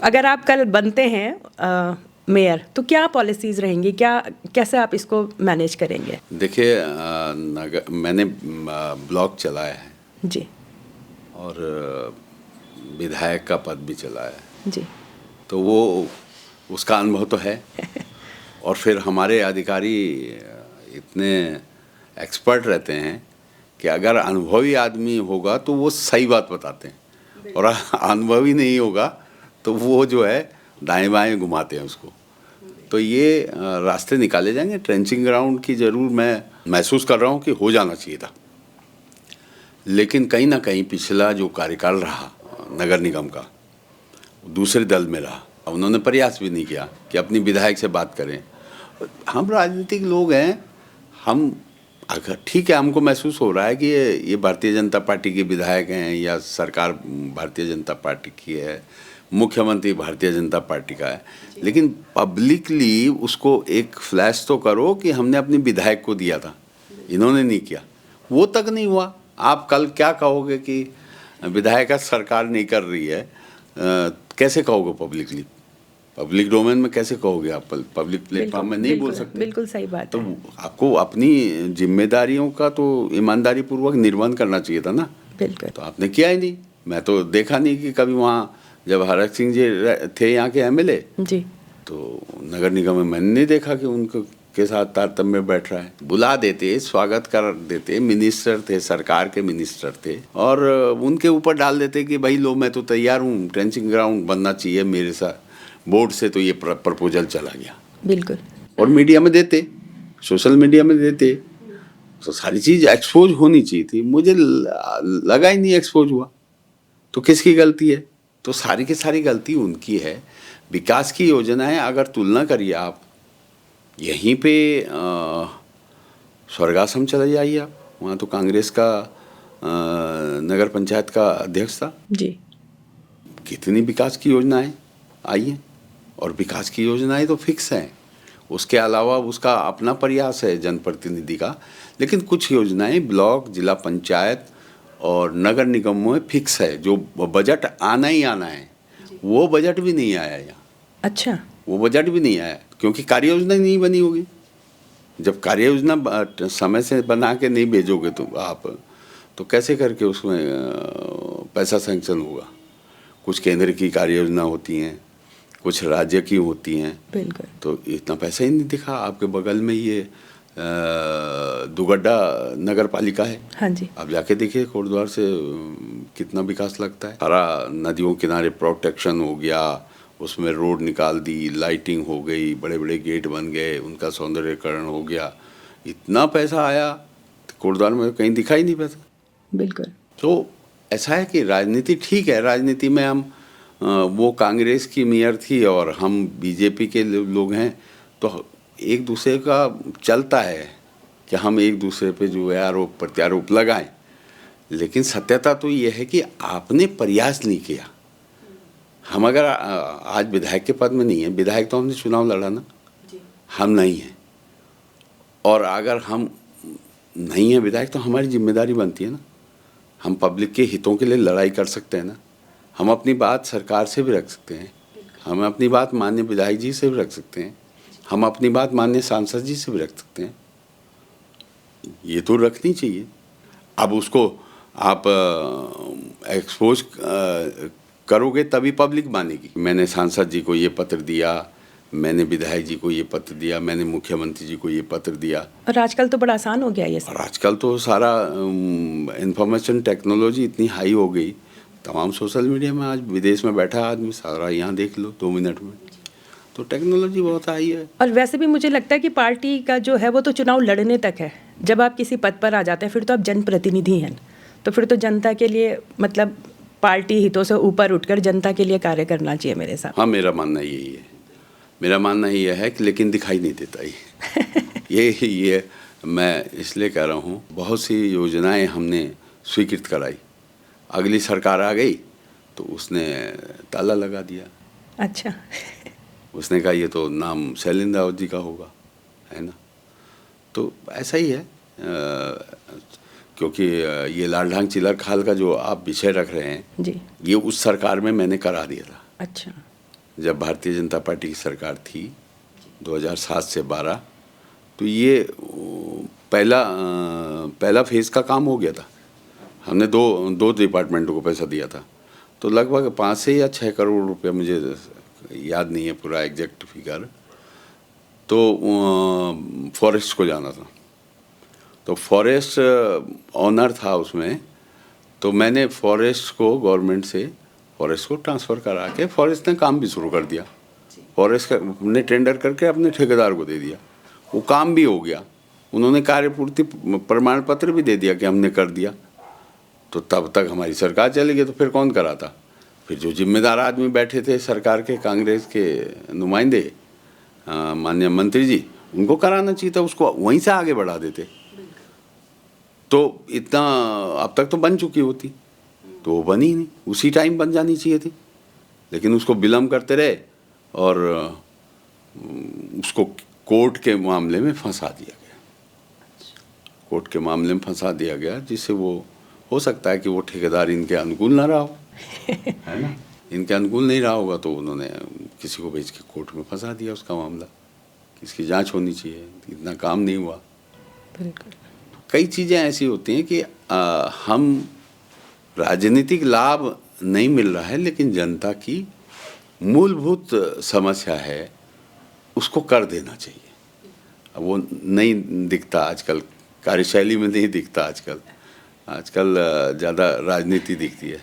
अगर आप कल बनते हैं मेयर तो क्या पॉलिसीज रहेंगी, क्या कैसे आप इसको मैनेज करेंगे? देखिए, मैंने ब्लॉक चलाया है जी और विधायक का पद भी चलाया है, जी। तो वो उसका अनुभव तो है। और फिर हमारे अधिकारी इतने एक्सपर्ट रहते हैं कि अगर अनुभवी आदमी होगा तो वो सही बात बताते हैं, और अनुभवी नहीं होगा तो वो जो है दाएं बाएं घुमाते हैं उसको। तो ये रास्ते निकाले जाएंगे। ट्रेंचिंग ग्राउंड की ज़रूर मैं महसूस कर रहा हूँ कि हो जाना चाहिए था, लेकिन कहीं ना कहीं पिछला जो कार्यकाल रहा नगर निगम का, दूसरे दल में रहा। उन्होंने प्रयास भी नहीं किया कि अपनी विधायक से बात करें। हम राजनीतिक लोग हैं, हम अगर ठीक है, हमको महसूस हो रहा है कि ये भारतीय जनता पार्टी के विधायक हैं या सरकार भारतीय जनता पार्टी की है, मुख्यमंत्री भारतीय जनता पार्टी का है, लेकिन पब्लिकली उसको एक फ्लैश तो करो कि हमने अपनी विधायक को दिया था, इन्होंने नहीं किया, वो तक नहीं हुआ। आप कल क्या कहोगे कि विधायक सरकार नहीं कर रही है, कैसे कहोगे पब्लिकली? पब्लिक डोमेन में कैसे कहोगे आप? पब्लिक प्लेटफॉर्म में नहीं बोल सकते। बिल्कुल सही बात तो है। आपको अपनी जिम्मेदारियों का तो ईमानदारी पूर्वक निर्वहन करना चाहिए था ना। बिल्कुल। तो आपने किया ही नहीं। मैं तो देखा नहीं कि कभी वहाँ जब हरक सिंह जी थे यहाँ के एमएलए, जी तो नगर निगम में मैंने नहीं देखा कि उनको के साथ तारतम्य में बैठ रहा है। बुला देते, स्वागत कर देते, मिनिस्टर थे, सरकार के मिनिस्टर थे, और उनके ऊपर डाल देते कि भाई लो मैं तो तैयार हूँ, ट्रेंचिंग ग्राउंड बनना चाहिए मेरे साथ बोर्ड से। तो ये प्रपोजल चला गया। बिल्कुल। और मीडिया में देते, सोशल मीडिया में देते, तो सारी चीज़ एक्सपोज होनी चाहिए थी। मुझे लगा ही नहीं एक्सपोज हुआ। तो किसकी गलती है? तो सारी की सारी गलती उनकी है। विकास की योजनाएं अगर तुलना करिए आप, यहीं पे स्वर्गाश्रम चले जाइए आप, वहाँ तो कांग्रेस का नगर पंचायत का अध्यक्ष था। जी कितनी विकास की योजनाएं आई हैं, और विकास की योजनाएं तो फिक्स हैं। उसके अलावा उसका अपना प्रयास है जनप्रतिनिधि का, लेकिन कुछ योजनाएं ब्लॉक, जिला पंचायत और नगर निगमों में फिक्स है, जो बजट आना ही आना है। वो बजट भी नहीं आया यहाँ। अच्छा। वो बजट भी नहीं आया क्योंकि कार्य योजना नहीं बनी होगी। जब कार्य योजना समय से बना के नहीं भेजोगे तो आप, तो कैसे करके उसमें पैसा सैंक्शन होगा? कुछ केंद्र की कार्य योजना होती हैं, कुछ राज्य की होती हैं। बिल्कुल। तो इतना पैसा ही नहीं दिखा। आपके बगल में ये दुगड्डा नगर पालिका है। हाँ जी। आप जाके देखिए कोटद्वार से कितना विकास लगता है। सारा नदियों किनारे प्रोटेक्शन हो गया, उसमें रोड निकाल दी, लाइटिंग हो गई, बड़े बड़े गेट बन गए, उनका सौंदर्यीकरण हो गया। इतना पैसा आया, तो कोटद्वार में कहीं दिखा ही नहीं पैसा। बिल्कुल। तो ऐसा है कि राजनीति ठीक है, राजनीति में हम वो कांग्रेस की मेयर थी और हम बीजेपी के लोग हैं, तो एक दूसरे का चलता है कि हम एक दूसरे पे जो है आरोप प्रत्यारोप लगाएं, लेकिन सत्यता तो ये है कि आपने प्रयास नहीं किया। हम अगर आज विधायक के पद में नहीं है, विधायक तो हमने चुनाव लड़ा ना, हम नहीं हैं, और अगर हम नहीं है विधायक तो हमारी जिम्मेदारी बनती है ना, हम पब्लिक के हितों के लिए लड़ाई कर सकते हैं ना। हम अपनी बात सरकार से भी रख सकते हैं, हम अपनी बात माननीय विधायक जी से भी रख सकते हैं, हम अपनी बात माननीय सांसद जी से भी रख सकते हैं। ये तो रखनी चाहिए। अब उसको आप एक्सपोज करोगे तभी पब्लिक मानेगी। मैंने सांसद जी को ये पत्र दिया, मैंने विधायक जी को ये पत्र दिया, मैंने मुख्यमंत्री जी को ये पत्र दिया। और आजकल तो बड़ा आसान हो गया ये सब। और आजकल तो सारा इंफॉर्मेशन टेक्नोलॉजी इतनी हाई हो गई, तमाम सोशल मीडिया में आज विदेश में बैठा आदमी सारा यहाँ देख लो 2 मिनट में। तो टेक्नोलॉजी बहुत हाई है। और वैसे भी मुझे लगता है कि पार्टी का जो है वो तो चुनाव लड़ने तक है। जब आप किसी पद पर आ जाते हैं फिर तो आप जनप्रतिनिधि हैं, तो फिर तो जनता के लिए मतलब पार्टी हितों से ऊपर उठकर जनता के लिए कार्य करना चाहिए मेरे साथ। हाँ, मेरा मानना यही है। मेरा मानना ये है कि लेकिन दिखाई नहीं देता ये मैं इसलिए कह रहा हूँ, बहुत सी योजनाएं हमने स्वीकृत कराई, अगली सरकार आ गई तो उसने ताला लगा दिया। अच्छा। उसने कहा ये तो नाम शैलेंद्र रावत जी का होगा, है ना। तो ऐसा ही है, क्योंकि ये लाल ढांग चिलर खाल का जो आप विषय रख रहे हैं जी, ये उस सरकार में मैंने करा दिया था। अच्छा। जब भारतीय जनता पार्टी की सरकार थी 2007 से 12, तो ये पहला फेज़ का काम हो गया था। हमने दो डिपार्टमेंटों को पैसा दिया था, तो लगभग 5 से या 6 करोड़ रुपया, मुझे याद नहीं है पूरा एग्जैक्ट फिगर, तो फॉरेस्ट को जाना था। तो फॉरेस्ट ऑनर था उसमें, तो मैंने फॉरेस्ट को गवर्नमेंट से फॉरेस्ट को ट्रांसफ़र करा के फॉरेस्ट ने काम भी शुरू कर दिया। फॉरेस्ट का ने टेंडर करके अपने ठेकेदार को दे दिया, वो काम भी हो गया। उन्होंने कार्यपूर्ति प्रमाण पत्र भी दे दिया कि हमने कर दिया। तो तब तक हमारी सरकार चली गई, तो फिर कौन कराता? फिर जो जिम्मेदार आदमी बैठे थे सरकार के, कांग्रेस के नुमाइंदे, माननीय मंत्री जी, उनको कराना चाहिए था, उसको वहीं से आगे बढ़ा देते। तो इतना अब तक तो बन चुकी होती, तो वो बनी ही नहीं। उसी टाइम बन जानी चाहिए थी, लेकिन उसको विलम्ब करते रहे और उसको कोर्ट के मामले में फंसा दिया गया। कोर्ट के मामले में फंसा दिया गया, जिससे वो हो सकता है कि वो ठेकेदार इनके अनुकूल ना रहा हो, है ना, इनके अनुकूल नहीं रहा होगा, तो उन्होंने किसी को भेज के कोर्ट में फंसा दिया उसका मामला। इसकी जांच होनी चाहिए, इतना काम नहीं हुआ। बिल्कुल। कई चीज़ें ऐसी होती हैं कि हम राजनीतिक लाभ नहीं मिल रहा है, लेकिन जनता की मूलभूत समस्या है, उसको कर देना चाहिए। अब वो नहीं दिखता आजकल, कार्यशैली में नहीं दिखता आजकल ज़्यादा राजनीति दिखती है।